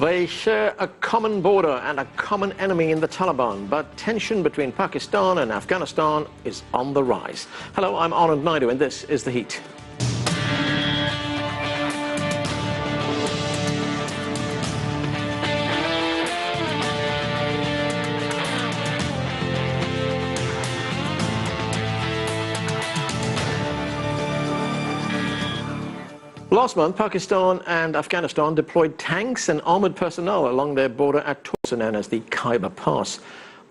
They share a common border and a common enemy in the Taliban, but tension between Pakistan and Afghanistan is on the rise. Hello, I'm Anand Naidu, and this is The Heat. Last month, Pakistan and Afghanistan deployed tanks and armoured personnel along their border at Torsa, known as the Khyber Pass.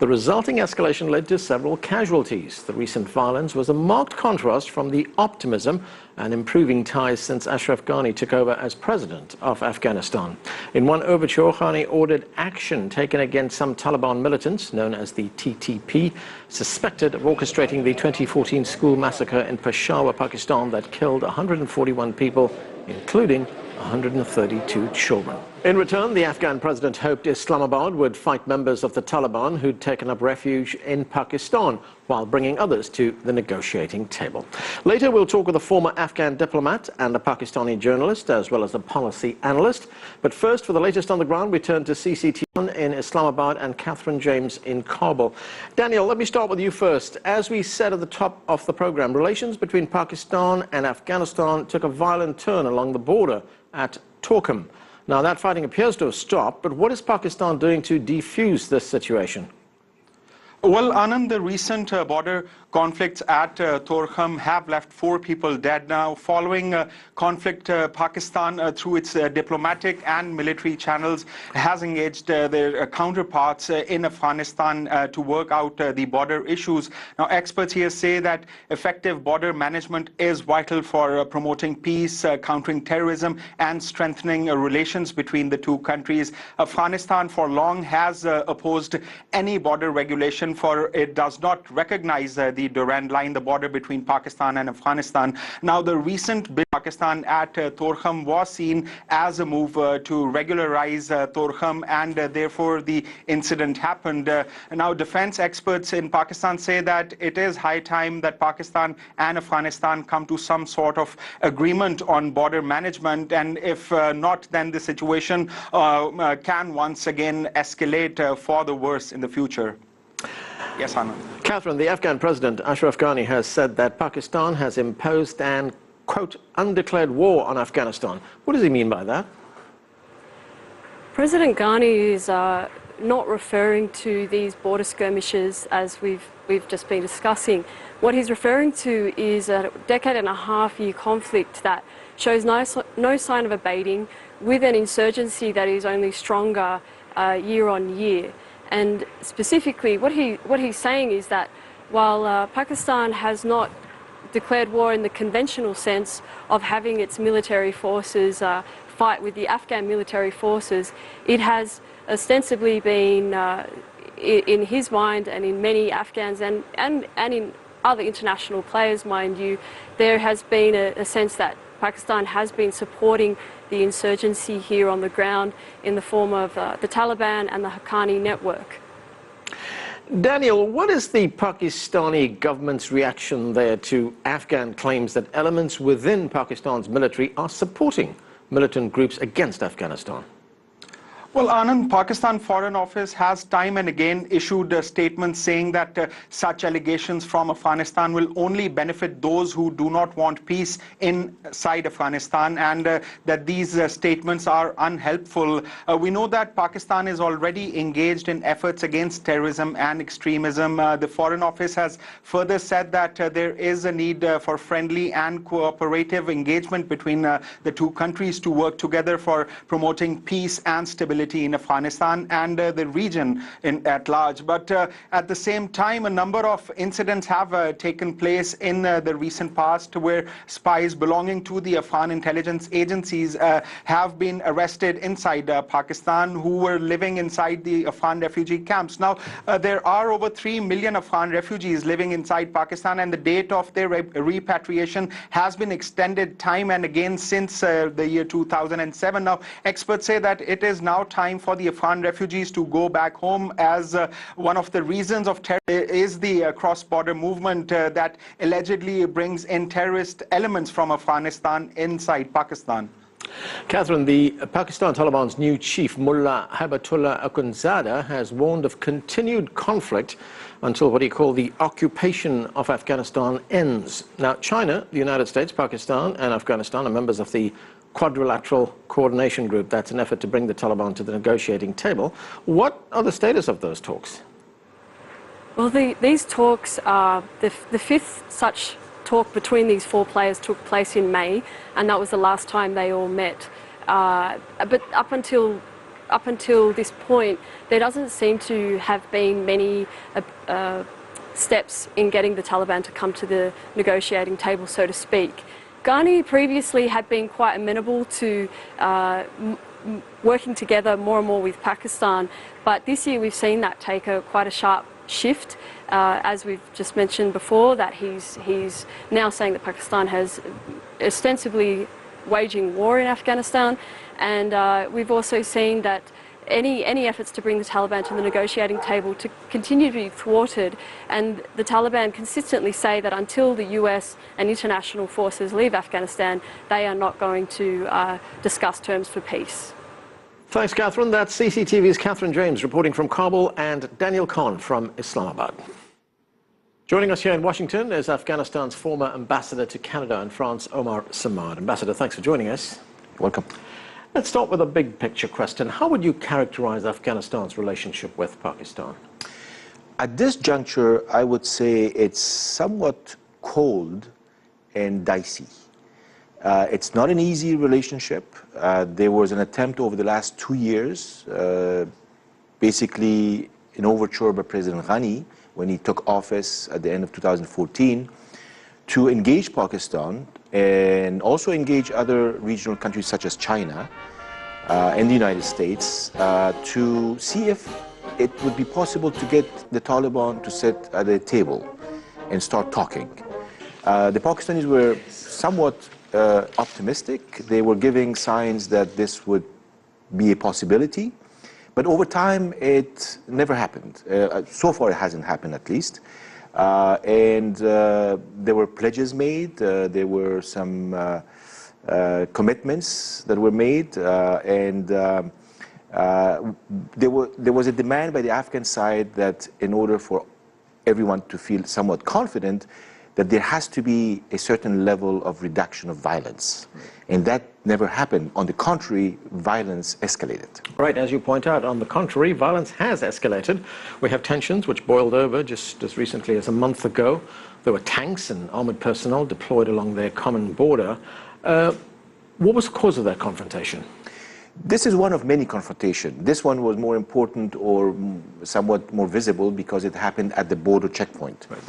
The resulting escalation led to several casualties. The recent violence was a marked contrast from the optimism and improving ties since Ashraf Ghani took over as president of Afghanistan. In one overture, Ghani ordered action taken against some Taliban militants, known as the TTP, suspected of orchestrating the 2014 school massacre in Peshawar, Pakistan, that killed 141 people, including 132 children. In return, the Afghan president hoped Islamabad would fight members of the Taliban who'd taken up refuge in Pakistan, while bringing others to the negotiating table. Later, we'll talk with a former Afghan diplomat and a Pakistani journalist, as well as a policy analyst. But first, for the latest on the ground, we turn to CCTV in Islamabad and Catherine James in Kabul. Daniel, let me start with you first. As we said at the top of the program, relations between Pakistan and Afghanistan took a violent turn along the border at Torkham. Now, that fighting appears to have stopped, but what is Pakistan doing to defuse this situation? Well, Anand, the recent border conflicts at Torkham have left 4 people dead now. Following conflict, Pakistan, through its diplomatic and military channels, has engaged their counterparts in Afghanistan to work out the border issues. Now, experts here say that effective border management is vital for promoting peace, countering terrorism, and strengthening relations between the two countries. Afghanistan for long has opposed any border regulation, for it does not recognize the Durand line, the border between Pakistan and Afghanistan. Now, the recent bid Pakistan at Torkham was seen as a move to regularize Torkham, and therefore the incident happened. Now, defense experts in Pakistan say that it is high time that Pakistan and Afghanistan come to some sort of agreement on border management, and if not, then the situation can once again escalate for the worse in the future. Yes, Anand. Catherine, the Afghan president, Ashraf Ghani, has said that Pakistan has imposed an, quote, undeclared war on Afghanistan. What does he mean by that? President Ghani is not referring to these border skirmishes as we've just been discussing. What he's referring to is a decade-and-a-half-year conflict that shows no sign of abating, with an insurgency that is only stronger year on year. And specifically, what he's saying is that while Pakistan has not declared war in the conventional sense of having its military forces fight with the Afghan military forces, it has ostensibly been, in his mind and in many Afghans and in other international players, mind you, there has been a sense that Pakistan has been supporting the insurgency here on the ground in the form of the Taliban and the Haqqani network. Daniel, what is the Pakistani government's reaction there to Afghan claims that elements within Pakistan's military are supporting militant groups against Afghanistan? Well, Anand, Pakistan Foreign Office has time and again issued a statement saying that such allegations from Afghanistan will only benefit those who do not want peace inside Afghanistan, and that these statements are unhelpful. We know that Pakistan is already engaged in efforts against terrorism and extremism. The Foreign Office has further said that there is a need for friendly and cooperative engagement between the two countries to work together for promoting peace and stability in Afghanistan and the region at large. But at the same time, a number of incidents have taken place in the recent past where spies belonging to the Afghan intelligence agencies have been arrested inside Pakistan, who were living inside the Afghan refugee camps. Now, there are over 3 million Afghan refugees living inside Pakistan, and the date of their repatriation has been extended time and again since the year 2007. Now, experts say that it is now time for the Afghan refugees to go back home, as one of the reasons of terror is the cross-border movement that allegedly brings in terrorist elements from Afghanistan inside Pakistan. Catherine, the Pakistan Taliban's new chief, Mullah Hibatullah Akhundzada, has warned of continued conflict until what he called the occupation of Afghanistan ends. Now, China, the United States, Pakistan, and Afghanistan are members of the Quadrilateral Coordination Group. That's an effort to bring the Taliban to the negotiating table. What are the status of those talks? Well, these talks are the fifth such talk between these four players took place in May, and that was the last time they all met. But up until this point, there doesn't seem to have been many steps in getting the Taliban to come to the negotiating table, so to speak. Ghani previously had been quite amenable to working together more and more with Pakistan, but this year we've seen that take quite a sharp shift. As we've just mentioned before, that he's now saying that Pakistan has ostensibly waging war in Afghanistan, and we've also seen that any efforts to bring the Taliban to the negotiating table to continue to be thwarted, and the Taliban consistently say that until the US and international forces leave Afghanistan, they are not going to discuss terms for peace. Thanks, Catherine. That's CCTV's Catherine James reporting from Kabul and Daniel Khan from Islamabad. Joining us here in Washington is Afghanistan's former ambassador to Canada and France, Omar Samad. Ambassador, thanks for joining us. Welcome. Let's start with a big picture question. How would you characterize Afghanistan's relationship with Pakistan? At this juncture, I would say it's somewhat cold and dicey. It's not an easy relationship. There was an attempt over the last 2 years, basically an overture by President Ghani when he took office at the end of 2014, to engage Pakistan and also engage other regional countries such as China and the United States to see if it would be possible to get the Taliban to sit at a table and start talking. The Pakistanis were somewhat optimistic. They were giving signs that this would be a possibility. But over time, it never happened. So far, it hasn't happened, at least. And there were pledges made. There were some commitments that were made. And there was a demand by the Afghan side that in order for everyone to feel somewhat confident, that there has to be a certain level of reduction of violence. And that never happened. On the contrary, violence escalated. Right, as you point out, on the contrary, violence has escalated. We have tensions which boiled over just as recently as a month ago. There were tanks and armored personnel deployed along their common border. What was the cause of that confrontation? This is one of many confrontations. This one was more important or somewhat more visible because it happened at the border checkpoint. Right.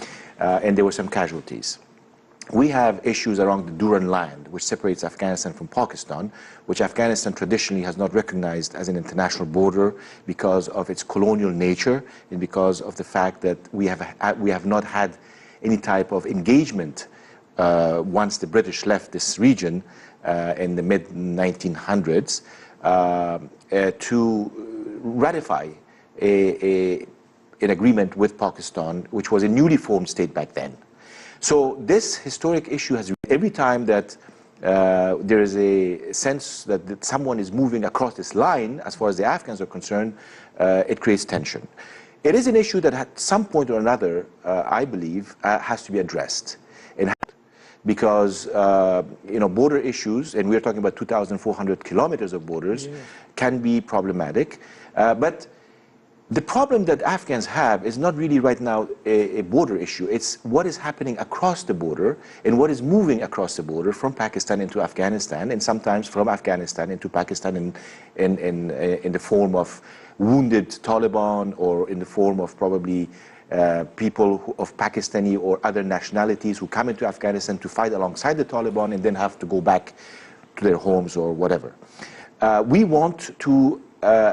And there were some casualties. We have issues around the Durand land, which separates Afghanistan from Pakistan, which Afghanistan traditionally has not recognized as an international border because of its colonial nature and because of the fact that we have not had any type of engagement once the British left this region in the mid-1900s to ratify an agreement with Pakistan, which was a newly formed state back then. So this historic issue has, every time that there is a sense that someone is moving across this line, as far as the Afghans are concerned, it creates tension. It is an issue that at some point or another, I believe, has to be addressed. Because border issues, and we're talking about 2,400 kilometers of borders, can be problematic. But the problem that Afghans have is not really right now a border issue. It's what is happening across the border and what is moving across the border from Pakistan into Afghanistan, and sometimes from Afghanistan into Pakistan in the form of wounded Taliban, or in the form of probably people of Pakistani or other nationalities who come into Afghanistan to fight alongside the Taliban and then have to go back to their homes or whatever. We want to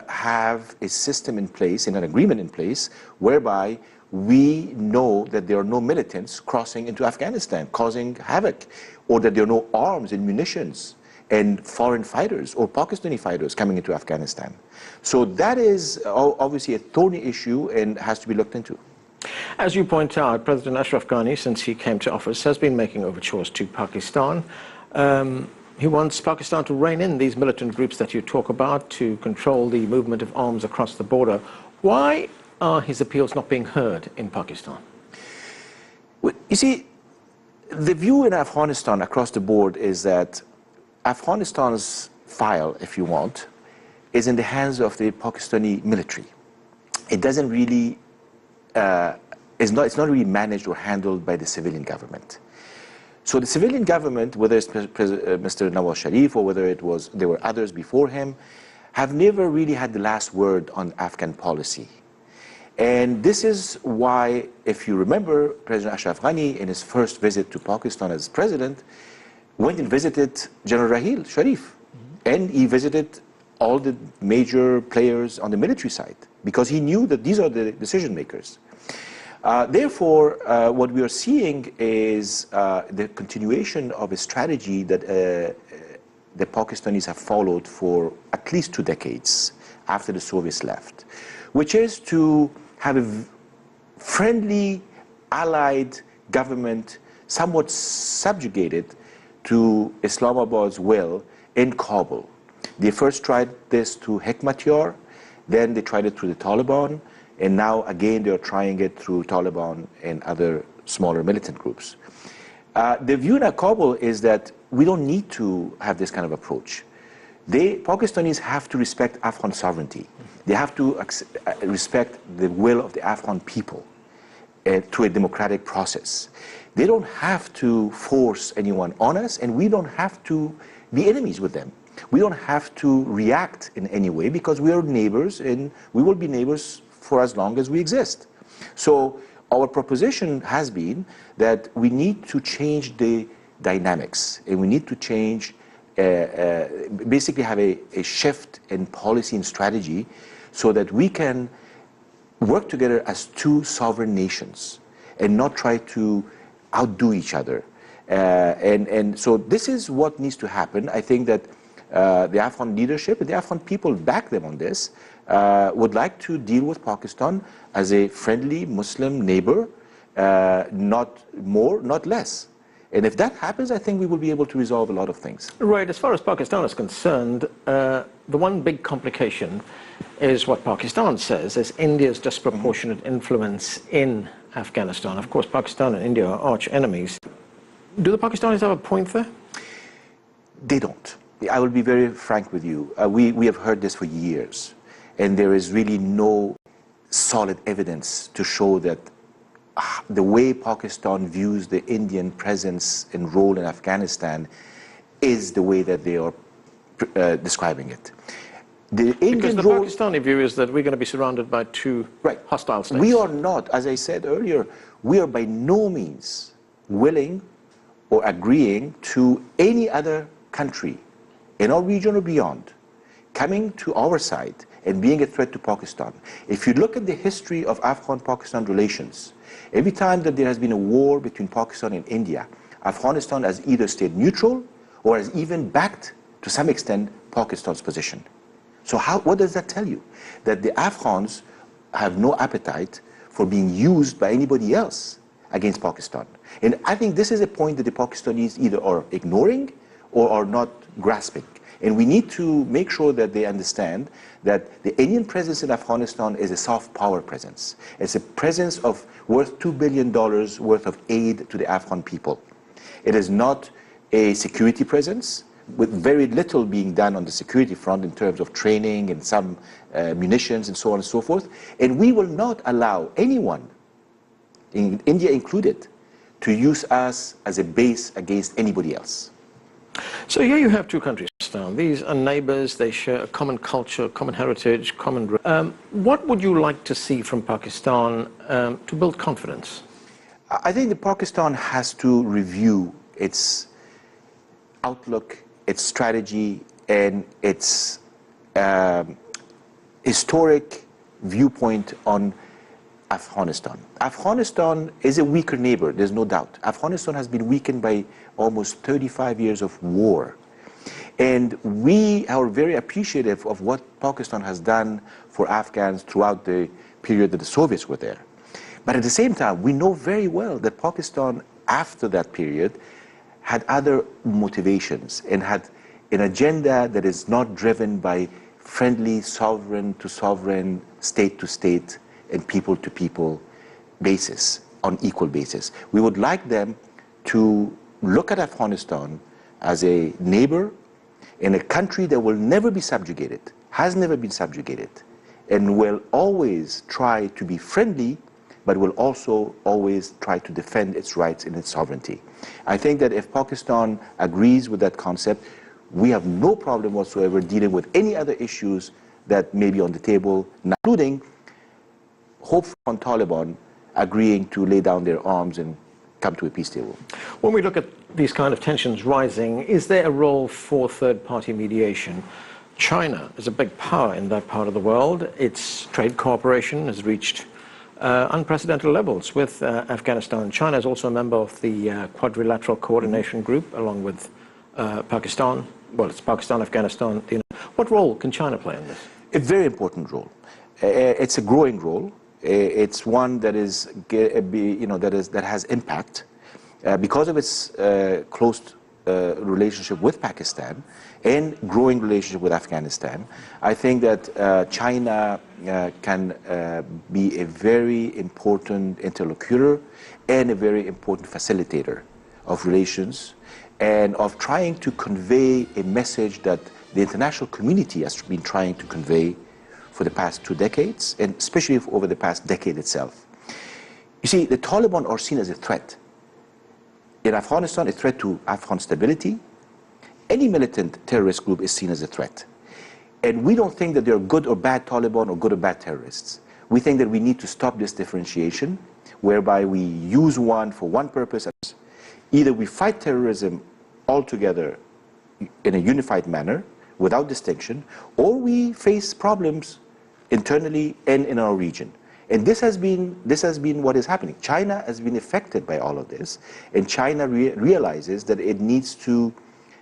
have a system in place and an agreement in place whereby we know that there are no militants crossing into Afghanistan causing havoc, or that there are no arms and munitions and foreign fighters or Pakistani fighters coming into Afghanistan. So that is obviously a thorny issue and has to be looked into. As you point out, President Ashraf Ghani, since he came to office, has been making overtures to Pakistan. He wants Pakistan to rein in these militant groups that you talk about, to control the movement of arms across the border. Why are his appeals not being heard in Pakistan? Well, you see, the view in Afghanistan across the board is that Afghanistan's file, if you want, is in the hands of the Pakistani military. It doesn't really, it's not really managed or handled by the civilian government. So the civilian government, whether it's Mr. Nawaz Sharif or whether there were others before him, have never really had the last word on Afghan policy. And this is why, if you remember, President Ashraf Ghani, in his first visit to Pakistan as president, went and visited General Raheel Sharif. And he visited all the major players on the military side, because he knew that these are the decision makers. Therefore, what we are seeing is the continuation of a strategy that the Pakistanis have followed for at least 2 decades after the Soviets left, which is to have a friendly, allied government, somewhat subjugated to Islamabad's will in Kabul. They first tried this through Hekmatyar, then they tried it through the Taliban, and now again they are trying it through Taliban and other smaller militant groups. The view in Kabul is that we don't need to have this kind of approach. Pakistanis have to respect Afghan sovereignty. They have to respect the will of the Afghan people through a democratic process. They don't have to force anyone on us, and we don't have to be enemies with them. We don't have to react in any way, because we are neighbors, and we will be neighbors for as long as we exist. So our proposition has been that we need to change the dynamics, and we need to change, basically have a shift in policy and strategy so that we can work together as 2 sovereign nations and not try to outdo each other. And so this is what needs to happen. I think that the Afghan leadership and the Afghan people back them on this, would like to deal with Pakistan as a friendly Muslim neighbor, not more, not less. And if that happens, I think we will be able to resolve a lot of things. Right, as far as Pakistan is concerned, the one big complication is what Pakistan says is India's disproportionate influence in Afghanistan. Of course, Pakistan and India are arch enemies. Do the Pakistanis have a point there? They don't. I will be very frank with you. We have heard this for years, and there is really no solid evidence to show that the way Pakistan views the Indian presence and role in Afghanistan is the way that they are describing it. Because the Pakistani view is that we're going to be surrounded by 2 hostile states. We are not, as I said earlier, we are by no means willing or agreeing to any other country in our region or beyond coming to our side and being a threat to Pakistan. If you look at the history of Afghan-Pakistan relations, every time that there has been a war between Pakistan and India, Afghanistan has either stayed neutral or has even backed, to some extent, Pakistan's position. So what does that tell you? That the Afghans have no appetite for being used by anybody else against Pakistan. And I think this is a point that the Pakistanis either are ignoring or are not grasping. And we need to make sure that they understand that the Indian presence in Afghanistan is a soft power presence. It's a presence worth $2 billion worth of aid to the Afghan people. It is not a security presence, with very little being done on the security front in terms of training and some munitions and so on and so forth. And we will not allow anyone, India included, to use us as a base against anybody else. So here you have 2 countries now. These are neighbors, they share a common culture, common heritage, common... what would you like to see from Pakistan to build confidence? I think that Pakistan has to review its outlook, its strategy, and its historic viewpoint on Afghanistan. Afghanistan is a weaker neighbor, there's no doubt. Afghanistan has been weakened by almost 35 years of war. And we are very appreciative of what Pakistan has done for Afghans throughout the period that the Soviets were there. But at the same time, we know very well that Pakistan, after that period, had other motivations and had an agenda that is not driven by friendly sovereign to sovereign, state to state, and people to people basis, on equal basis. We would like them to look at Afghanistan as a neighbor in a country that will never be subjugated, has never been subjugated, and will always try to be friendly, but will also always try to defend its rights and its sovereignty. I think that if Pakistan agrees with that concept, we have no problem whatsoever dealing with any other issues that may be on the table, including hope on Taliban agreeing to lay down their arms and come to a peace table. When we look at these kind of tensions rising, is there a role for third-party mediation? China is a big power in that part of the world. Its trade cooperation has reached unprecedented levels with Afghanistan. China is also a member of the Quadrilateral Coordination Group, along with Pakistan. Well, it's Pakistan, Afghanistan. What role can China play in this? A very important role. It's a growing role. It's one that is, that has impact because of its close relationship with Pakistan and growing relationship with Afghanistan. I think that China can be a very important interlocutor and a very important facilitator of relations and of trying to convey a message that the international community has been trying to convey for the past 2 decades, and especially over the past decade itself. You see, the Taliban are seen as a threat. In Afghanistan, a threat to Afghan stability. Any militant terrorist group is seen as a threat. And we don't think that they're good or bad Taliban or good or bad terrorists. We think that we need to stop this differentiation, whereby we use one for one purpose. Either we fight terrorism altogether in a unified manner, without distinction, or we face problems internally and in our region. And this has been what is happening. China has been affected by all of this, and China realizes that it needs to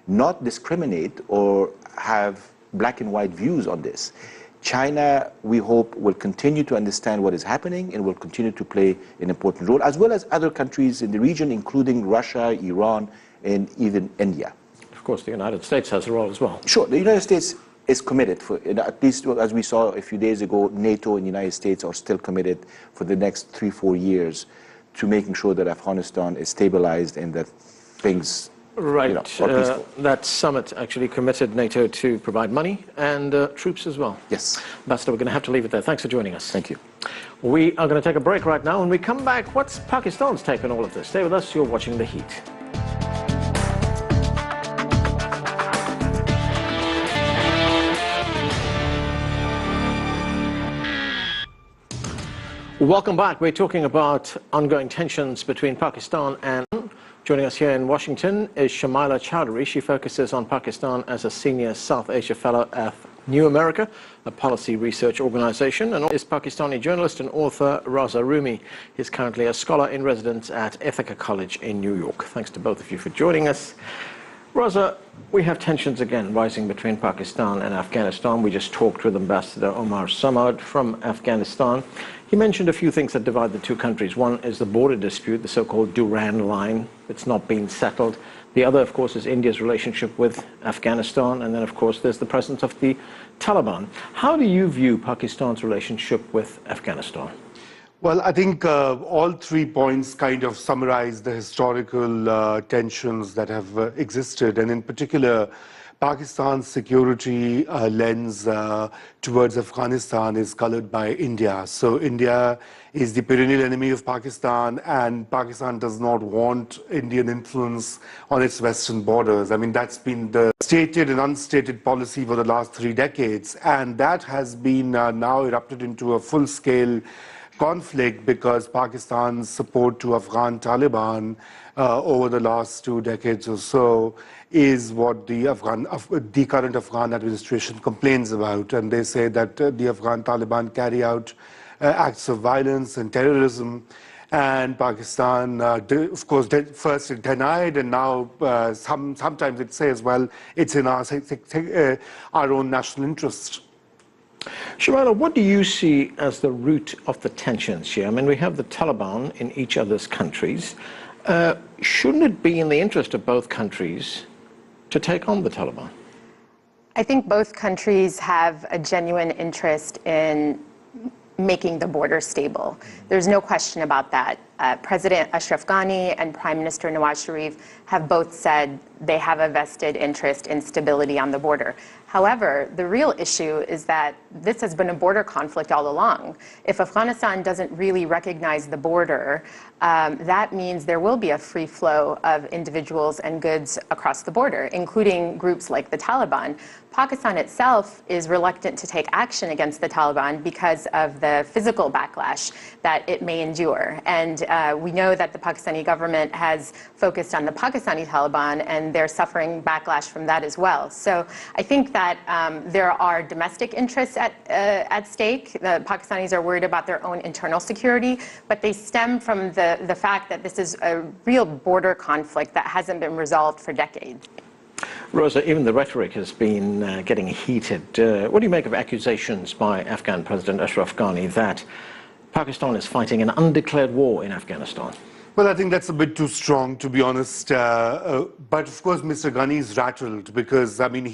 not discriminate or have black and white views on this. China, we hope, will continue to understand what is happening and will continue to play an important role, as well as other countries in the region, including Russia, Iran, and even India. Of course, the United States has a role as well. Sure, the United States is committed, at least as we saw a few days ago, NATO and the United States are still committed for the next 3-4 years to making sure that Afghanistan is stabilized and that things Right. are peaceful. That summit actually committed NATO to provide money and troops as well. Yes. Ambassador, we're going to have to leave it there. Thanks for joining us. Thank you. We are going to take a break right now. When we come back, what's Pakistan's take on all of this? Stay with us. You're watching The Heat. Welcome back. We're talking about ongoing tensions between Pakistan and... Joining us here in Washington is Shamila Chowdhury. She focuses on Pakistan as a senior South Asia fellow at New America, a policy research organization, and is Pakistani journalist and author Raza Rumi. He's currently a scholar in residence at Ithaca College in New York. Thanks to both of you for joining us. Raza, we have tensions again rising between Pakistan and Afghanistan. We just talked with Ambassador Omar Samad from Afghanistan. He mentioned a few things that divide the two countries. One is the border dispute, the so-called Durand Line. It's not been settled. The other, of course, is India's relationship with Afghanistan. And then, of course, there's the presence of the Taliban. How do you view Pakistan's relationship with Afghanistan? Well, I think all 3 points kind of summarize the historical tensions that have existed. And in particular, Pakistan's security lens towards Afghanistan is colored by India. So India is the perennial enemy of Pakistan, and Pakistan does not want Indian influence on its western borders. I mean, that's been the stated and unstated policy for the last 3 decades, and that has been now erupted into a full-scale conflict because Pakistan's support to Afghan Taliban over the last 2 decades or so is what the current Afghan administration complains about. And they say that the Afghan Taliban carry out acts of violence and terrorism. And Pakistan, of course, first it denied, and now sometimes it says, well, it's in our own national interest. Shamila, what do you see as the root of the tensions here? I mean, we have the Taliban in each other's countries. Shouldn't it be in the interest of both countries to take on the Taliban? I think both countries have a genuine interest in making the border stable. There's no question about that. President Ashraf Ghani and Prime Minister Nawaz Sharif have both said they have a vested interest in stability on the border. However, the real issue is that this has been a border conflict all along. If Afghanistan doesn't really recognize the border, that means there will be a free flow of individuals and goods across the border, including groups like the Taliban. Pakistan itself is reluctant to take action against the Taliban because of the physical backlash that it may endure. And we know that the Pakistani government has focused on the Pakistani Taliban, and they're suffering backlash from that as well. So I think that there are domestic interests at stake. The Pakistanis are worried about their own internal security, but they stem from the fact that this is a real border conflict that hasn't been resolved for decades. Rosa, even the rhetoric has been getting heated. What do you make of accusations by Afghan President Ashraf Ghani that Pakistan is fighting an undeclared war in Afghanistan? Well, I think that's a bit too strong, to be honest. But of course, Mr. Ghani is rattled because, I mean,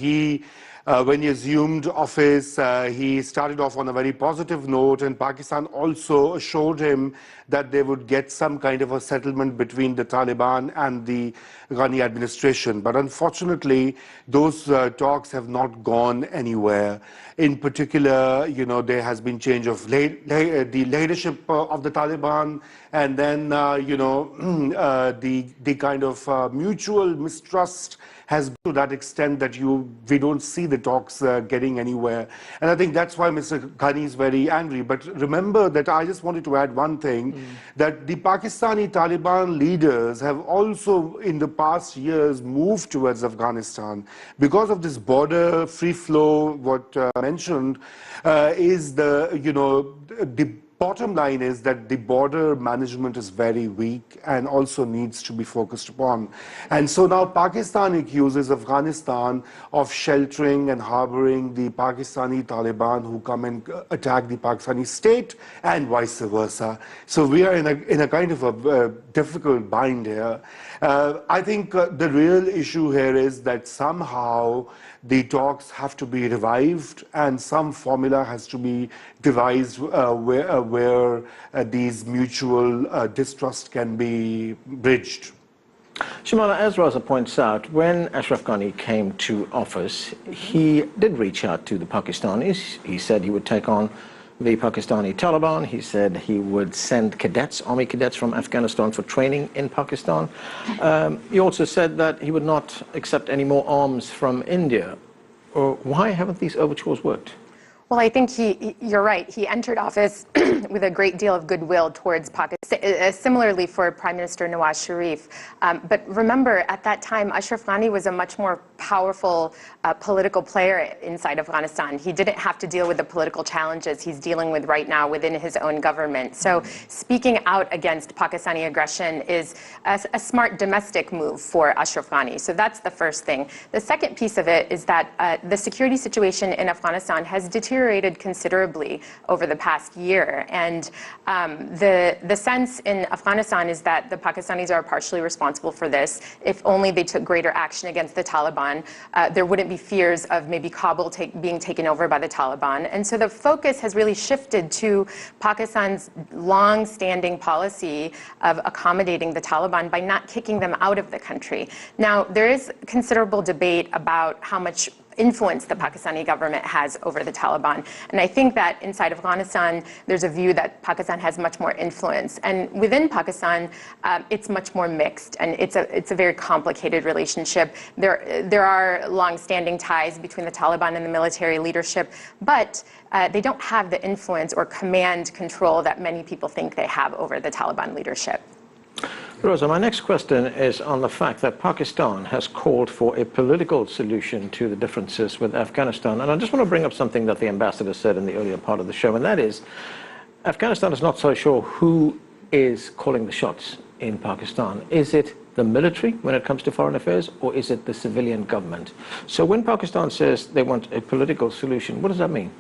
when he assumed office, he started off on a very positive note, and Pakistan also assured him that they would get some kind of a settlement between the Taliban and the Ghani administration. But unfortunately, those talks have not gone anywhere. In particular, you know, there has been change of the leadership of the Taliban, and then, you know, the kind of mutual mistrust has to that extent that we don't see the talks getting anywhere. And I think that's why Mr. Ghani is very angry. But remember that I just wanted to add one thing, that the Pakistani Taliban leaders have also in the past years moved towards Afghanistan. Because of this border free flow, what mentioned, is the, you know, the bottom line is that the border management is very weak and also needs to be focused upon. And so now Pakistan accuses Afghanistan of sheltering and harboring the Pakistani Taliban who come and attack the Pakistani state and vice versa. So we are in a kind of a difficult bind here. I think the real issue here is that somehow the talks have to be revived and some formula has to be devised where these mutual distrust can be bridged. Shamala, as Rosa points out, when Ashraf Ghani came to office, he did reach out to the Pakistanis. He said he would take on the Pakistani Taliban. He said he would send cadets, army cadets from Afghanistan for training in Pakistan. He also said that he would not accept any more arms from India. Why haven't these overtures worked? Well, I think you're right. He entered office with a great deal of goodwill towards Pakistan, similarly for Prime Minister Nawaz Sharif. But remember, at that time, Ashraf Ghani was a much more powerful political player inside Afghanistan. He didn't have to deal with the political challenges he's dealing with right now within his own government. So speaking out against Pakistani aggression is a smart domestic move for Ashraf Ghani. So that's the first thing. The second piece of it is that the security situation in Afghanistan has deteriorated considerably over the past year. And the sense in Afghanistan is that the Pakistanis are partially responsible for this. If only they took greater action against the Taliban, there wouldn't be fears of maybe Kabul being taken over by the Taliban. And so the focus has really shifted to Pakistan's long-standing policy of accommodating the Taliban by not kicking them out of the country. Now, there is considerable debate about how much influence the Pakistani government has over the Taliban. And I think that inside Afghanistan, there's a view that Pakistan has much more influence. And within Pakistan, it's much more mixed, and it's a very complicated relationship. There are long-standing ties between the Taliban and the military leadership, but they don't have the influence or command control that many people think they have over the Taliban leadership. Rosa, my next question is on the fact that Pakistan has called for a political solution to the differences with Afghanistan. And I just want to bring up something that the ambassador said in the earlier part of the show, and that is Afghanistan is not so sure who is calling the shots in Pakistan. Is it the military when it comes to foreign affairs, or is it the civilian government? So when Pakistan says they want a political solution, what does that mean?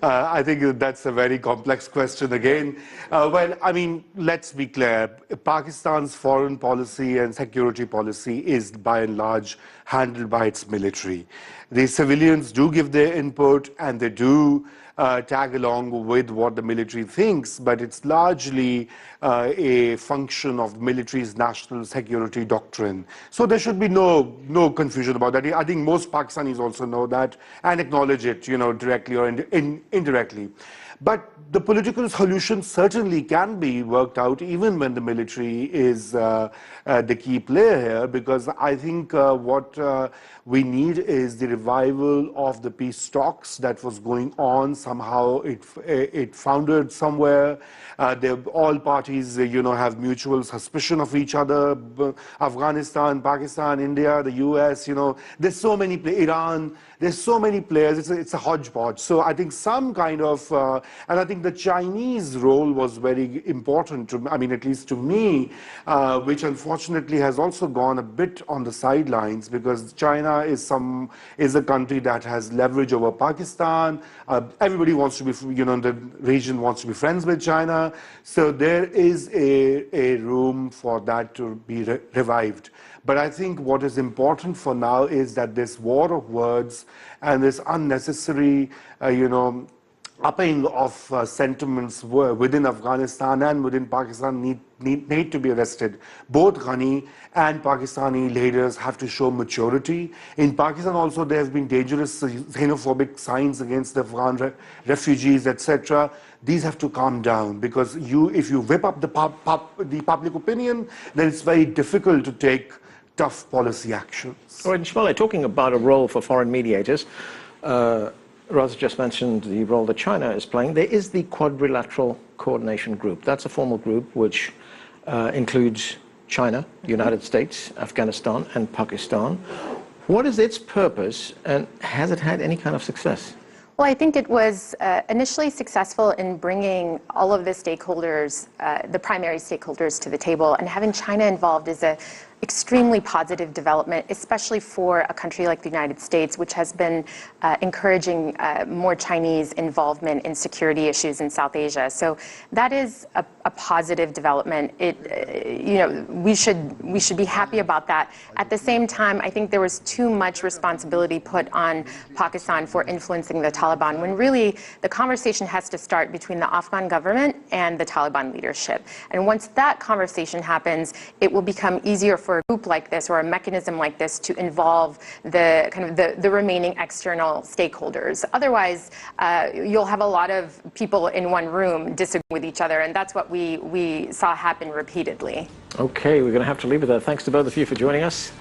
I think that's a very complex question again. Well, I mean, let's be clear. Pakistan's foreign policy and security policy is by and large handled by its military. The civilians do give their input and they do tag along with what the military thinks, but it's largely a function of the military's national security doctrine. So there should be no confusion about that. I think most Pakistanis also know that and acknowledge it, you know, directly or indirectly. But the political solution certainly can be worked out even when the military is the key player here, because I think what we need is the revival of the peace talks that was going on. Somehow it foundered somewhere. All parties, you know, have mutual suspicion of each other. Afghanistan, Pakistan, India, the US, you know, there's so many, Iran, there's so many players. It's a hodgepodge. So I think some kind of, and I think the Chinese role was very important to, I mean, at least to me, which unfortunately has also gone a bit on the sidelines, because China is a country that has leverage over Pakistan. Everybody wants to be, you know, the region wants to be friends with China. So there is a room for that to be revived. But I think what is important for now is that this war of words and this unnecessary, you know, upping of sentiments within Afghanistan and within Pakistan need to be arrested. Both Ghani and Pakistani leaders have to show maturity. In Pakistan also there have been dangerous xenophobic signs against the Afghan refugees, etc. These have to calm down, because if you whip up the public opinion, then it's very difficult to take tough policy actions. All right, Shmuley, talking about a role for foreign mediators, Raz just mentioned the role that China is playing. There is the Quadrilateral Coordination Group. That's a formal group which includes China, the United States, Afghanistan, and Pakistan. What is its purpose, and has it had any kind of success? Well, I think it was initially successful in bringing all of the stakeholders, the primary stakeholders, to the table, and having China involved is a extremely positive development, especially for a country like the United States, which has been encouraging more Chinese involvement in security issues in South Asia. So that is a positive development. You know, we should be happy about that. At the same time, I think there was too much responsibility put on Pakistan for influencing the Taliban, when really the conversation has to start between the Afghan government and the Taliban leadership. And once that conversation happens, it will become easier for a group like this or a mechanism like this to involve the kind of the remaining external stakeholders. Otherwise, you'll have a lot of people in one room disagreeing with each other, and that's what we saw happen repeatedly. Okay, we're going to have to leave it there. Thanks to both of you for joining us.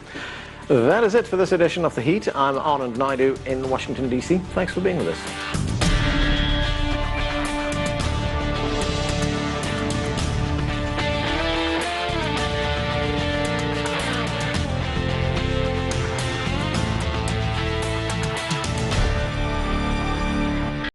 That is it for this edition of The Heat. I'm Anand Naidu in Washington, D.C. Thanks for being with us.